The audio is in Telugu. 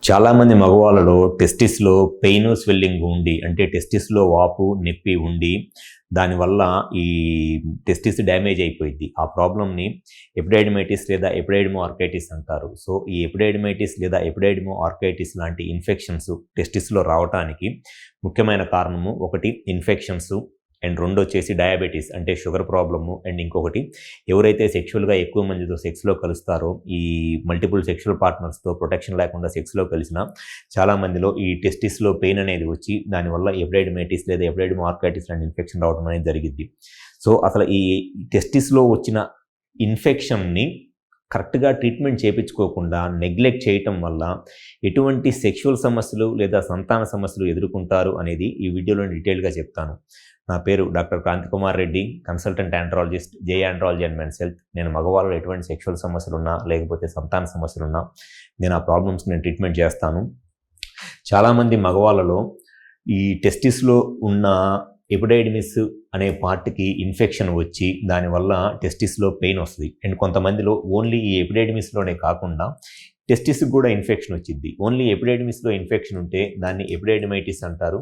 చాలామంది మగవాళ్ళలో టెస్టిస్‌లో పెయిను, స్వెల్లింగ్ ఉండి అంటే టెస్టిస్‌లో వాపు, నొప్పి ఉండి దానివల్ల ఈ టెస్టిస్ డ్యామేజ్ అయిపోయిద్ది. ఆ ప్రాబ్లమ్‌ని ఎపిడైడిమైటిస్ లేదా ఎపిడైడిమో ఆర్కైటిస్ అంటారు. సో, ఈ ఎపిడైడిమైటిస్ లేదా ఎపిడైడిమో ఆర్కైటిస్ లాంటి ఇన్ఫెక్షన్స్ టెస్టిస్‌లో రావటానికి ముఖ్యమైన కారణము ఒకటి ఇన్ఫెక్షన్స్ అండ్ రెండొచ్చేసి డయాబెటిస్ అంటే షుగర్ ప్రాబ్లము అండ్ ఇంకొకటి ఎవరైతే సెక్షువల్‌గా ఎక్కువ మందితో సెక్స్‌లో కలుస్తారో ఈ మల్టిపుల్ సెక్షువల్ పార్ట్నర్స్‌తో ప్రొటెక్షన్ లేకుండా సెక్స్‌లో కలిసిన చాలామందిలో ఈ టెస్టిస్‌లో పెయిన్ అనేది వచ్చి దానివల్ల ఎపిడైడిమైటిస్ లేదా ఎపిడైడిమో ఆర్కైటిస్ లాంటి ఇన్ఫెక్షన్ రావడం అనేది జరిగిద్ది. సో, అసలు ఈ టెస్టిస్‌లో వచ్చిన ఇన్ఫెక్షన్‌ని కరెక్ట్‌గా ట్రీట్మెంట్ చేపించుకోకుండా నెగ్లెక్ట్ చేయటం వల్ల ఎటువంటి సెక్షువల్ సమస్యలు లేదా సంతాన సమస్యలు ఎదుర్కొంటారు అనేది ఈ వీడియోలో డీటెయిల్‌గా చెప్తాను. నా పేరు doctor Kranti Kumar Reddy, consultant andrologist, J andrology and men's health. నేను మగవాళ్ళలో ఎటువంటి సెక్షువల్ సమస్యలున్నా లేకపోతే సంతాన సమస్యలున్నా నేను ఆ ప్రాబ్లమ్స్‌కి నేను ట్రీట్మెంట్ చేస్తాను. చాలామంది మగవాళ్ళలో ఈ టెస్టిస్‌లో ఉన్న ఎపిడైడిమిస్ అనే పార్ట్‌కి ఇన్ఫెక్షన్ వచ్చి దానివల్ల టెస్టిస్‌లో పెయిన్ వస్తది. అండ్ కొంతమందిలో ఓన్లీ ఈ ఎపిడైడిమిస్‌లోనే కాకుండా టెస్టిస్‌కి కూడా ఇన్ఫెక్షన్ వచ్చిద్ది. ఓన్లీ ఎపిడైడిమిస్‌లో ఇన్ఫెక్షన్ ఉంటే దాన్ని ఎపిడైడిమైటిస్ అంటారు.